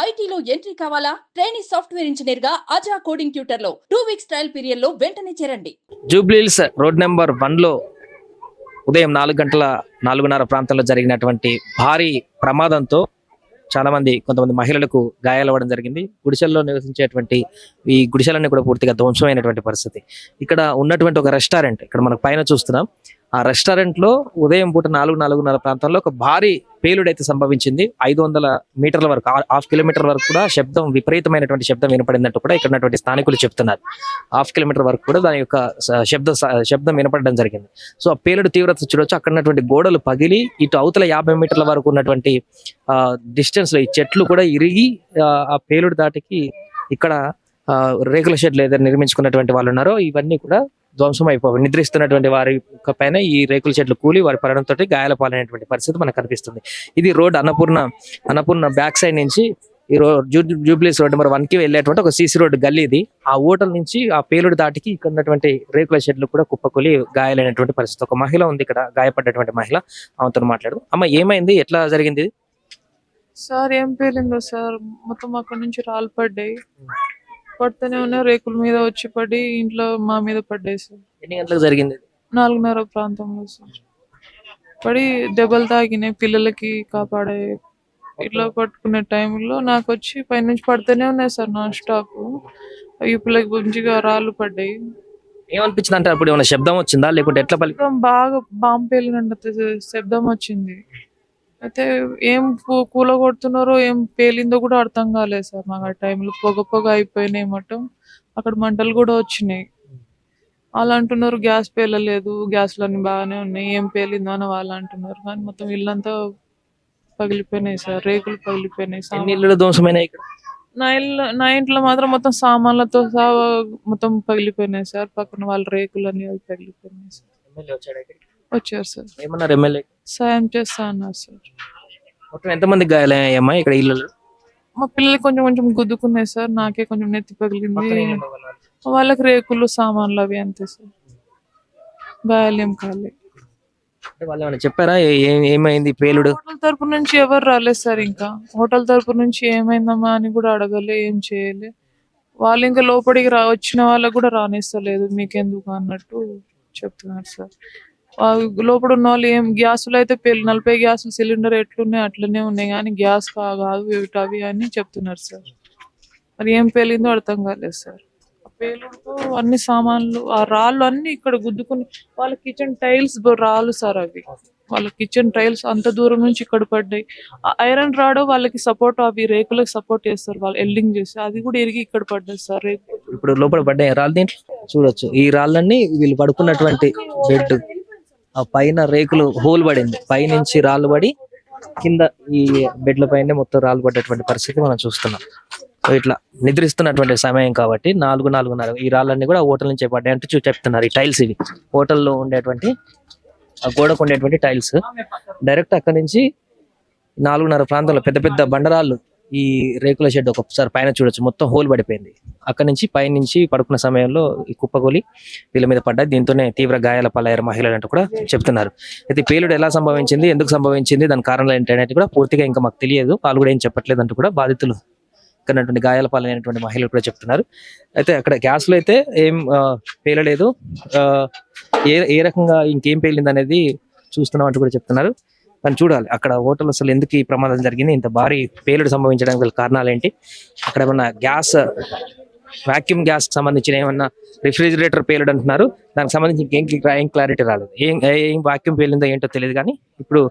ఐటీలో ఎంట్రీ కావాలా? Trainee software engineer గా అజా కోడింగ్ ట్యూటర్ లో 2 వీక్స్ ట్రయల్ పీరియడ్ లో వెంటనే చేరండి. జూబ్లీహిల్స్ రోడ్ నెంబర్ 1 లో ఉదయం 4:04 ప్రాంతంలో జరిగినటువంటి భారీ ప్రమాదంతో కొంతమంది మహిళలకు గాయాలవ్వడం జరిగింది. గుడిసెల్లో నివసించేటువంటి ఈ గుడిసెలన్నీ కూడా పూర్తిగా ధ్వంసమైనటువంటి పరిస్థితి. ఇక్కడ ఉన్నటువంటి ఒక రెస్టారెంట్ ఇక్కడ మనకు పైన చూస్తున్నాం. ఆ రెస్టారెంట్ లో ఉదయం పూట 4:30 ప్రాంతంలో ఒక భారీ పేలుడైతే సంభవించింది. 500 మీటర్ల వరకు, హాఫ్ కిలోమీటర్ వరకు కూడా విపరీతమైనటువంటి శబ్దం వినపడిందంటూ కూడా ఇక్కడ ఉన్నటువంటి స్థానికులు చెప్తున్నారు. హాఫ్ కిలోమీటర్ వరకు కూడా దాని యొక్క శబ్దం వినపడడం జరిగింది. సో ఆ పేలుడు తీవ్రత చూడొచ్చు. అక్కడ ఉన్నటువంటి గోడలు పగిలి ఇటు అవతల 50 మీటర్ల వరకు ఉన్నటువంటి డిస్టెన్స్ లో ఈ చెట్లు కూడా ఇరిగి ఆ పేలుడు దాటికి ఇక్కడ రేకుల షెడ్లు ఏదైతే నిర్మించుకున్నటువంటి వాళ్ళు ఉన్నారో ఇవన్నీ కూడా ధ్వంసం అయిపోయి నిద్రిస్తున్నటువంటి వారి పైన ఈ రేకుల చెట్లు కూలి వారి పడడంతో గాయాల పాలైనటువంటి పరిస్థితి మనకు కనిపిస్తుంది. ఇది రోడ్ అన్నపూర్ణ బ్యాక్ సైడ్ నుంచి ఈ జూబ్లీహిల్స్ రోడ్ నెంబర్ 1 కి వెళ్ళేటువంటి ఒక సీసీ రోడ్ గల్లీ ఇది. ఆ ఓటల్ నుంచి ఆ పేలుడు దాటికి ఇక్కడ ఉన్నటువంటి రేకుల షెడ్లు కూడా కుప్పకూలి గాయాలైనటువంటి పరిస్థితి. ఒక మహిళ ఉంది ఇక్కడ, గాయపడ్డటువంటి మహిళ. ఆమెతో మాట్లాడు. అమ్మ, ఏమైంది, ఎట్లా జరిగింది? సార్ ఏం పేలిందో సార్, మొత్తం అక్కడ నుంచి రాళ్ళు పడ్డాయి. పడుతూనే ఉన్నాయి, రేకుల మీద వచ్చి పడి ఇంట్లో మా మీద పడ్డాయి సార్. ఎన్ని గంటలకు జరిగింది? 4:30 ప్రాంతంలో సార్ పడి దెబ్బలు తాగినాయి. పిల్లలకి కాపాడే ఇట్లా పట్టుకునే టైంలో నాకు వచ్చి పైనుంచి పడుతూనే ఉన్నాయి సార్ నాన్ స్టాప్. ఈ పిల్లకి మంచిగా రాళ్ళు పడ్డాయి. ఏమనిపించింది అంటే అప్పుడు ఏమైనా శబ్దం వచ్చిందా లేకుంటే ఎట్లా బాగా బాంబు పేలినంత శబ్దం వచ్చింది. అయితే ఏం కూల కొడుతున్నారో ఏం పేలిందో కూడా అర్థం కాలేదు సార్ నాకు. ఆ టైంలో పొగ అయిపోయినాయి మొత్తం. అక్కడ మంటలు కూడా వచ్చినాయి. వాళ్ళు అంటున్నారు గ్యాస్ పేలలేదు, గ్యాస్లు అన్ని బాగానే ఉన్నాయి, ఏం పేలిందో అని వాళ్ళు అంటున్నారు. కానీ మొత్తం ఇల్లంతా పగిలిపోయినాయి సార్, రేకులు పగిలిపోయినాయి. నా ఇంట్లో మాత్రం మొత్తం సామాన్లతో మొత్తం పగిలిపోయినాయి సార్. పక్కన వాళ్ళ రేకులు అన్ని పగిలిపోయినాయి సార్. వచ్చారు సార్, ఏమన్నారు ఎమ్మెల్యే? సాయం చేస్తా అన్నారు సార్. మొత్తం ఎంతమంది గాయాలయ్యామ్మా ఇక్కడ ఇళ్ళలో? మా పిల్లలు కొంచెం గుద్దుకున్నాయి సార్, నాకే కొంచెం నెత్తి పగిలింది. వాళ్ళకి రేకులు సామాన్లు అవి అంతే సార్, గాయాలేం కాలే. వాళ్ళు ఏమైనా చెప్పారా ఏమైంది పేలుడు? హోటల్ తరపు నుంచి ఎవరు రాలేదు సార్. ఇంకా హోటల్ తరపు నుంచి ఏమైందమ్మా అని కూడా అడగలే, ఏం చేయలే. వాళ్ళు ఇంకా లోపలికి వచ్చిన వాళ్ళకు కూడా రానిస్తలేదు, మీకెందుకు అన్నట్టు చెప్తున్నారు సార్. లోపల ఉన్న వాళ్ళు ఏం గ్యాసులు అయితే 40 గ్యాసులు సిలిండర్ ఎట్లున్నాయి అట్లనే ఉన్నాయి, కానీ గ్యాస్ కాదు అవి అని చెప్తున్నారు సార్. మరి ఏం పేలిందో అర్థం కాలేదు సార్. ఆ పేలుడుతో అన్ని సామాన్లు, ఆ రాళ్ళు అన్ని ఇక్కడ గుద్దుకుని వాళ్ళ కిచెన్ టైల్స్ రాళ్ళు సార్ అవి. వాళ్ళ కిచెన్ టైల్స్ అంత దూరం నుంచి ఇక్కడ పడ్డాయి. ఐరన్ రాడ్ వాళ్ళకి సపోర్ట్, అవి రేకులకు సపోర్ట్ చేస్తారు వాళ్ళు ఎల్డింగ్ చేసి, అది కూడా ఇరిగి ఇక్కడ పడ్డది సార్ రేకులు. ఇప్పుడు లోపల పడ్డాయి రాళ్ళు. దీంట్లో చూడొచ్చు ఈ రాళ్ళన్నీ వీళ్ళు పడుకున్నటువంటి బెడ్, ఆ పైన రేకులు హోల్ పడింది, పైనుంచి రాళ్ళు పడి కింద ఈ బెడ్ల పైన మొత్తం రాళ్ళు పడ్డటువంటి పరిస్థితి మనం చూస్తున్నాం. ఇట్లా నిద్రిస్తున్నటువంటి సమయం కాబట్టి 4:30 ఈ రాళ్ళన్నీ కూడా హోటల్ నుంచి పడ్డాయి అంటూ చెప్తున్నారు. ఈ టైల్స్ ఇవి హోటల్లో ఉండేటువంటి, ఆ గోడకు ఉండేటువంటి టైల్స్. డైరెక్ట్ అక్కడి నుంచి 4:30 ప్రాంతంలో పెద్ద పెద్ద బండరాళ్ళు ఈ రేకుల షెడ్ ఒకసారి పైన చూడొచ్చు, మొత్తం హోల్ పడిపోయింది. అక్కడి నుంచి పైనుంచి పడుకున్న సమయంలో ఈ కుప్పగోలి వీళ్ళ మీద పడ్డాయి. దీంతోనే తీవ్ర గాయాల పాలయ్యారు మహిళలు అంటూ కూడా చెప్తున్నారు. అయితే పేలుడు ఎలా సంభవించింది, ఎందుకు సంభవించింది, దాని కారణాలు ఏంటనేది కూడా పూర్తిగా ఇంకా మాకు తెలియదు, వాళ్ళు కూడా ఏం చెప్పట్లేదు అంటూ కూడా బాధితులు ఇక్కడ గాయాల పాలైనటువంటి మహిళలు కూడా చెప్తున్నారు. అయితే అక్కడ గ్యాస్లో అయితే ఏం పేలలేదు, ఏ రకంగా ఇంకేం పేలింది అనేది చూస్తున్నాం అంటూ కూడా చెప్తున్నారు. కానీ చూడాలి అక్కడ హోటల్ అసలు ఎందుకు ఈ ప్రమాదం జరిగింది, ఇంత భారీ పేలుడు సంభవించడానికి గల కారణాలు ఏంటి, అక్కడ ఏమన్నా గ్యాస్ వాక్యూమ్ గ్యాస్ కి సంబంధించిన ఏమన్నా రిఫ్రిజిరేటర్ పేలుడు అంటున్నారు, దానికి సంబంధించి ఏం క్లారిటీ రాలేదు. ఏం వాక్యూమ్ పేలిందో ఏంటో తెలియదు. కానీ ఇప్పుడు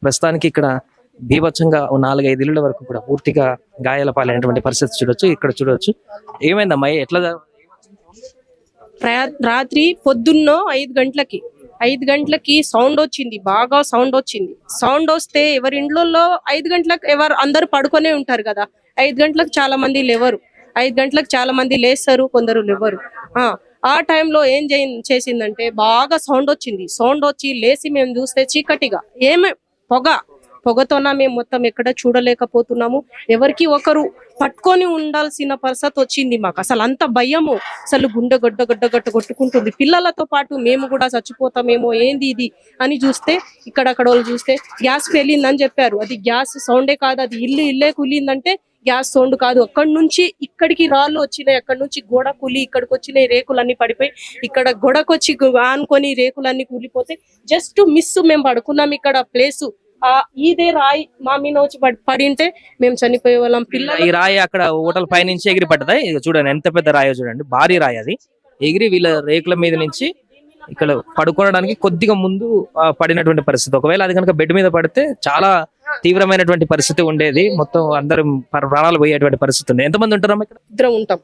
ప్రస్తుతానికి ఇక్కడ బీభత్సంగా 4-5 ఇళ్ళ వరకు కూడా పూర్తిగా గాయాల పాలైనటువంటి పరిస్థితి చూడొచ్చు. ఇక్కడ చూడొచ్చు. ఏమైందమ్మా, ఎట్లా? రాత్రి పొద్దున్న 5 గంటలకి సౌండ్ వచ్చింది, బాగా సౌండ్ వచ్చింది. సౌండ్ వస్తే ఎవరి ఇండ్లలో 5 గంటలకు అందరు పడుకొనే ఉంటారు కదా. 5 గంటలకు చాలా మంది లేవరు, 5 గంటలకు చాలా మంది లేస్తారు, కొందరు లేవరు. ఆ టైంలో ఏం చేసిందంటే బాగా సౌండ్ వచ్చింది. సౌండ్ వచ్చి లేచి మేము చూస్తే చీకటిగా పొగతోన మేము మొత్తం ఎక్కడ చూడలేకపోతున్నాము. ఎవరికి ఒకరు పట్టుకొని ఉండాల్సిన పరిస్థితి వచ్చింది మాకు. అసలు అంత భయము, అసలు గుండె గడ్డ కొట్టుకుంటుంది. పిల్లలతో పాటు మేము కూడా చచ్చిపోతామేమో, ఏంది ఇది అని చూస్తే ఇక్కడక్కడ వాళ్ళు చూస్తే గ్యాస్ పేలిందని చెప్పారు. అది గ్యాస్ సౌండే కాదు, అది ఇల్లే కూలిందంటే గ్యాస్ సౌండ్ కాదు, అక్కడి నుంచి ఇక్కడికి రాళ్ళు వచ్చినాయి, అక్కడి నుంచి గోడ కూలి ఇక్కడికి వచ్చినాయి, రేకులన్నీ పడిపోయి ఇక్కడ గోడకొచ్చి ఆనుకొని రేకులన్నీ కూలిపోతే జస్ట్ మిస్ మేము పడుకున్నాం ఇక్కడ ప్లేసు. ఇదే రాయి మా మీద వచ్చి పడింటే మేము చనిపోయే వాళ్ళం. పిల్లలు ఈ రాయి అక్కడ హోటల్ పై నుంచి ఎగిరి పడ్డదా? ఇది చూడండి ఎంత పెద్ద రాయో చూడండి, భారీ రాయి అది. ఎగిరి వీళ్ళ రేకుల మీద నుంచి ఇక్కడ పడుకోవడానికి కొద్దిగా ముందు పడినటువంటి పరిస్థితి. ఒకవేళ అది కనుక బెడ్ మీద పడితే చాలా తీవ్రమైనటువంటి పరిస్థితి ఉండేది, మొత్తం అందరం ప్రాణాలు పోయేటువంటి పరిస్థితి ఉంది. ఎంతమంది ఉంటారమ్మా ఇక్కడ? ఇద్దరం ఉంటాం.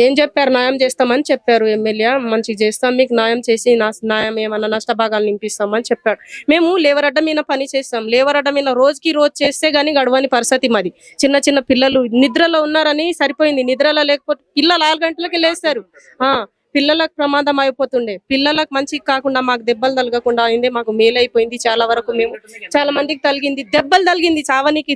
ఏం చెప్పారు, న్యాయం చేస్తామని చెప్పారు ఎమ్మెల్యే, మంచిగా చేస్తాం, మీకు న్యాయం చేసి న్యాయం ఏమన్నా నష్టభాగాలు నింపిస్తామని చెప్పారు. మేము లేబర్ అడ్డ మీద పని చేస్తాం, లేబర్ అడ్డ మీద రోజుకి రోజు చేస్తే గానీ గడవని పరిస్థితి మాది. చిన్న చిన్న పిల్లలు నిద్రలో ఉన్నారని సరిపోయింది, నిద్రలో లేకపోతే పిల్లలు 4 గంటలకి లేస్తారు. పిల్లలకు ప్రమాదం అయిపోతుండే, పిల్లలకు మంచిగా కాకుండా మాకు దెబ్బలు తలగకుండా అయింది, మాకు మేలైపోయింది. చాలా వరకు మేము చాలా మందికి తలిగింది, దెబ్బలు తలిగింది,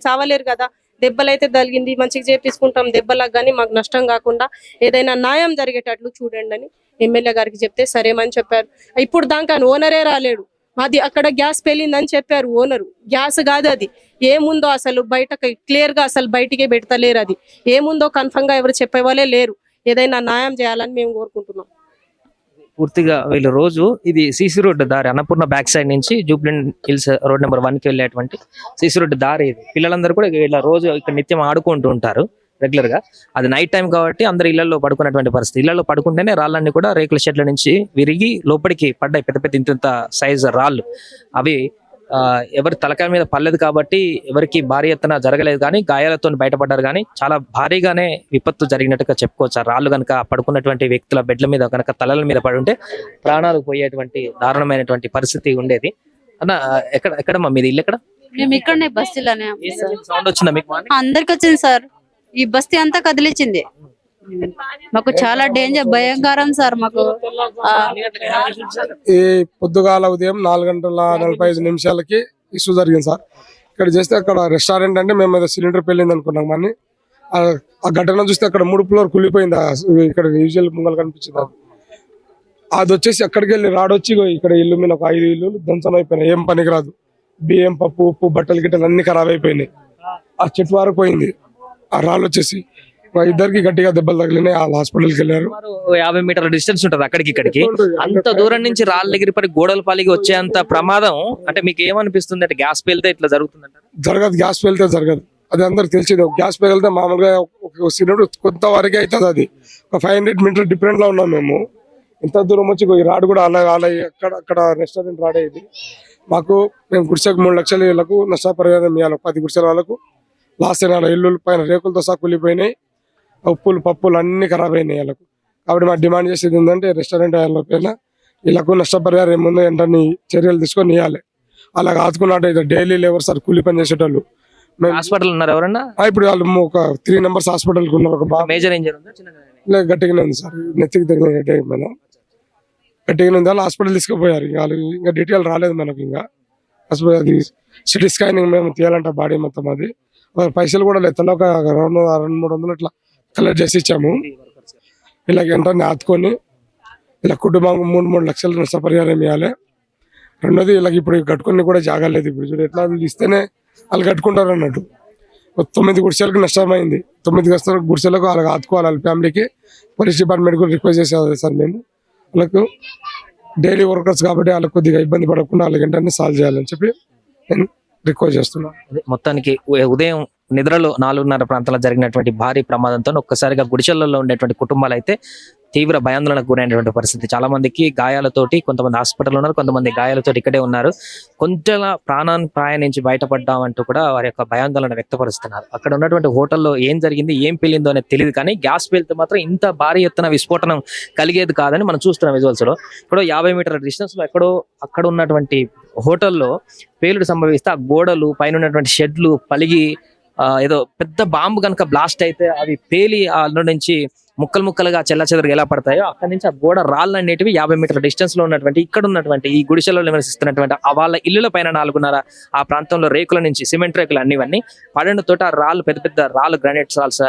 చావలేరు కదా, దెబ్బలైతే తలిగింది. మంచిగా చేపించుకుంటాం దెబ్బలకు, కానీ మాకు నష్టం కాకుండా ఏదైనా న్యాయం జరిగేటట్లు చూడండి అని ఎమ్మెల్యే గారికి చెప్తే సరేమని చెప్పారు. ఇప్పుడు దాకా ఓనరే రాలేడు, అది అక్కడ గ్యాస్ పేలిందని చెప్పారు ఓనరు. గ్యాస్ కాదు అది, ఏముందో అసలు బయటకి క్లియర్ గా అసలు బయటికే పెడతలేరు, అది ఏముందో కన్ఫర్మ్ గా ఎవరు చెప్పేవాళ్ళే లేరు. ఏదైనా న్యాయం చేయాలని మేము కోరుకుంటున్నాం. పూర్తిగా వీళ్ళు రోజు ఇది సిసి రోడ్డు దారి, అన్నపూర్ణ బ్యాక్ సైడ్ నుంచి జూబ్లెంట్ హిల్స్ రోడ్ నెంబర్ 1 కి వెళ్ళేటువంటి సిసి రోడ్డు దారి ఇది. పిల్లలందరూ కూడా ఇలా రోజు ఇక్కడ నిత్యం ఆడుకుంటూ ఉంటారు రెగ్యులర్ గా. అది నైట్ టైం కాబట్టి అందరు ఇళ్లలో పడుకున్నటువంటి పరిస్థితి. ఇళ్లలో పడుకుంటేనే రాళ్ళన్నీ కూడా రేకుల షెడ్ల నుంచి విరిగి లోపలికి పడ్డాయి, పెద్ద పెద్ద ఇంత సైజ్ రాళ్ళు. అవి ఎవరి తలకాయ మీద పడలేదు కాబట్టి ఎవరికి భారీ ఎత్తున జరగలేదు, కానీ గాయాలతో బయటపడ్డారు. కానీ చాలా భారీగానే విపత్తు జరిగినట్టుగా చెప్పుకోవచ్చు. ఆ రాళ్ళు కనుక పడుకున్నటువంటి వ్యక్తుల బెడ్ల మీద కనుక తలల మీద పడి ఉంటే ప్రాణాలు పోయేటువంటి దారుణమైనటువంటి పరిస్థితి ఉండేది. అన్న ఎక్కడమ్మా మీది ఇల్లు? ఎక్కడ? మేము ఇక్కడనే బస్తీలోనే. సౌండ్ వచ్చిందా మీకు? అందరికి వచ్చింది సార్, ఈ బస్తీ అంతా కదిలించింది. మాకు చాలా డేంజర్, భయంకరం సార్. మాకు ఈ పొద్దుగాల ఉదయం 4:45 ఇష్యూ జరిగింది సార్. ఇక్కడ చేస్తే అక్కడ రెస్టారెంట్ అంటే మేము ఏదో సిలిండర్ పెళ్ళింది అనుకున్నాం, కానీ ఆ ఘటన చూస్తే అక్కడ 3 ఫ్లోర్ కూలిపోయింది. ఇక్కడ యూజువల్ ముంగల్ కనిపించింది, అది వచ్చేసి అక్కడికి వెళ్ళి రాడొచ్చి ఇక్కడ ఇల్లు మీద ఒక 5 ఇల్లు ధ్వంసం అయిపోయినాయి. ఏం పనికిరాదు, బియ్యం పప్పు ఉప్పు బట్టలు గిట్టలు అన్ని ఖరాబ్ అయిపోయినాయి. ఆ చెట్టు వరకు పోయింది. ఆ రాళ్ళు వచ్చేసి ఇద్దరికి గట్టిగా దెబ్బలు తగిలినాయి, వాళ్ళ హాస్పిటల్కి వెళ్ళారు. 50 మీటర్ల డిస్టెన్స్ ఉంటది అక్కడికి ఇక్కడికి. అంత దూరం నుంచి రాళ్ళ దగ్గర పడి గోడలు పాలిగి వచ్చేంత ప్రమాదం అంటే మీకు ఏమనిపిస్తుంది? అంటే గ్యాస్ పేలితే ఇట్లా జరుగుతుందంట? జరగదు, గ్యాస్ పేలితే జరగదు, అది అందరికి తెలిసింది. గ్యాస్ పేలితే మామూలుగా ఒక సిలిండర్ కొంత వరకే అవుతుంది, అది ఒక 500 మీటర్ డిఫరెంట్ లో ఉన్నాం మేము. ఇంత దూరం వచ్చి ఈ రాడు కూడా అలా అక్కడ రెస్టారెంట్ రాడే ఇది. మాకు మేము గుడిసెకు 3 లక్షల ఇళ్లకు నష్టపరిహారం ఇవ్వాలి. 10 గుడిసెల వాళ్ళకు లాస్ట్ అయిన ఇల్లు పైన రేకులతో సహా కూలిపోయినాయి, ఉప్పులు పప్పులు అన్ని ఖరాబ్ అయినాయి వీళ్ళకు. కాబట్టి మాకు డిమాండ్ చేసేది ఏంటంటే రెస్టారెంట్ పైన వీళ్ళకు నష్టపరిహారం ఏముందో వెంటనే చర్యలు తీసుకొని ఇవ్వాలి. అలాగ ఆదుకున్నట్టు డైలీ లేబర్ సార్ కూలి పని చేసేటోళ్ళు. హాస్పిటల్ ఉన్నారు ఎవరన్నా? ఇప్పుడు వాళ్ళు ఒక 3 మెంబర్స్ హాస్పిటల్కి ఉన్నారు. ఒక బాగా మేజర్ ఇంజరీ ఉందా? లేదు, గట్టిగానే ఉంది సార్, నెత్తికి తగిన గట్టిగానే ఉంది. వాళ్ళు హాస్పిటల్ తీసుకుపోయారు. ఇంకా డీటెయిల్ రాలేదు మనకు. ఇంకా అది సిటీ స్కానింగ్ మేము తీయాలంటే బాడీ మొత్తం, అది పైసలు కూడా లేదు. ఒక 200-300 ఇట్లా కలెక్ట్ చేసి ఇచ్చాము. ఇలా వెంటనే ఆదుకొని ఇలా కుటుంబానికి 3 లక్షల నష్టపరిహారం ఇవ్వాలి. రెండోది ఇలా ఇప్పుడు కట్టుకుని కూడా జాగలేదు. ఇప్పుడు చూడు ఎట్లా ఇస్తేనే వాళ్ళు కట్టుకుంటారు అన్నట్టు. 9 గుడిసెలకు నష్టమైంది. 9 గుడిసెలకు వాళ్ళకి ఆదుకోవాలి. వాళ్ళ ఫ్యామిలీకి పోలీస్ డిపార్ట్మెంట్ కూడా రిక్వెస్ట్ చేసేది సార్ మేము. వాళ్ళకు డైలీ వర్కర్స్ కాబట్టి వాళ్ళకి కొద్దిగా ఇబ్బంది పడకుండా వాళ్ళకి వెంటనే సాల్వ్ చేయాలని చెప్పి నేను రిక్వెస్ట్ చేస్తున్నాను. మొత్తానికి ఉదయం నిద్రలో 4:30 ప్రాంతాల్లో జరిగినటువంటి భారీ ప్రమాదంతో ఒక్కసారిగా గుడిసెలలో ఉండేటువంటి కుటుంబాలు అయితే తీవ్ర భయాందోళనకు గురైనటువంటి పరిస్థితి. చాలా మందికి గాయాలతోటి, కొంతమంది హాస్పిటల్ ఉన్నారు, కొంతమంది గాయాలతోటి ఇక్కడే ఉన్నారు. కొంచెం ప్రాణాపాయ నుంచి బయటపడ్డామంటూ కూడా వారి యొక్క భయాందోళన వ్యక్తపరుస్తున్నారు. అక్కడ ఉన్నటువంటి హోటల్లో ఏం జరిగింది, ఏం పేలిందో అనేది తెలియదు, కానీ గ్యాస్ పేలితే మాత్రం ఇంత భారీ ఎత్తున విస్ఫోటనం కలిగేది కాదని మనం చూస్తున్నాం విజువల్స్ లో. ఇక్కడ 50 మీటర్ల డిస్టెన్స్ లో ఎక్కడో అక్కడ ఉన్నటువంటి హోటల్లో పేలుడు సంభవిస్తే ఆ గోడలు పైన ఉన్నటువంటి షెడ్లు పలిగి ఏదో పెద్ద బాంబు కనుక బ్లాస్ట్ అయితే అవి పేలి అందులో నుంచి ముక్కలు ముక్కలుగా చెల్లచెదరుగా ఎలా పడతాయో అక్కడి నుంచి ఆ గోడ రాళ్ళు అనేటివి 50 మీటర్ల డిస్టెన్స్ లో ఉన్నటువంటి ఇక్కడ ఉన్నటువంటి ఈ గుడిసెలో నివసిస్తున్నటువంటి వాళ్ళ ఇల్లుల పైన 4.5 ఆ ప్రాంతంలో రేకుల నుంచి సిమెంట్ రేకులు అన్నివన్నీ పడడంతో ఆ రాళ్ళు పెద్ద పెద్ద రాళ్ళు గ్రానైట్ రాల్స్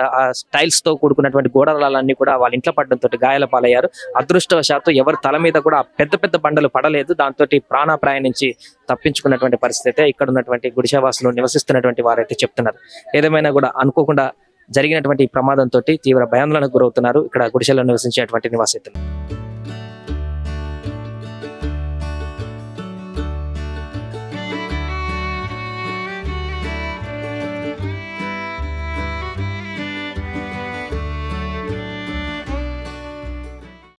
టైల్స్ తో కూడుకున్నటువంటి గోడ రాళ్ళన్నీ కూడా వాళ్ళ ఇంట్లో పడడంతో గాయాల పాలయ్యారు. అదృష్టవశాత్తు ఎవరి తల మీద కూడా పెద్ద పెద్ద బండలు పడలేదు. దాంతో ప్రాణాపాయం నుంచి తప్పించుకున్నటువంటి పరిస్థితి ఇక్కడ ఉన్నటువంటి గుడిసెవాసులు నివసిస్తున్నటువంటి వారైతే చెప్తున్నారు. ఏదేమైనా కూడా అనుకోకుండా జరిగినటువంటి ప్రమాదంతో తీవ్ర భయాందోళనకు గురవుతున్నారు ఇక్కడ గుడిసెలో నివసించేటువంటి నివాసితులు.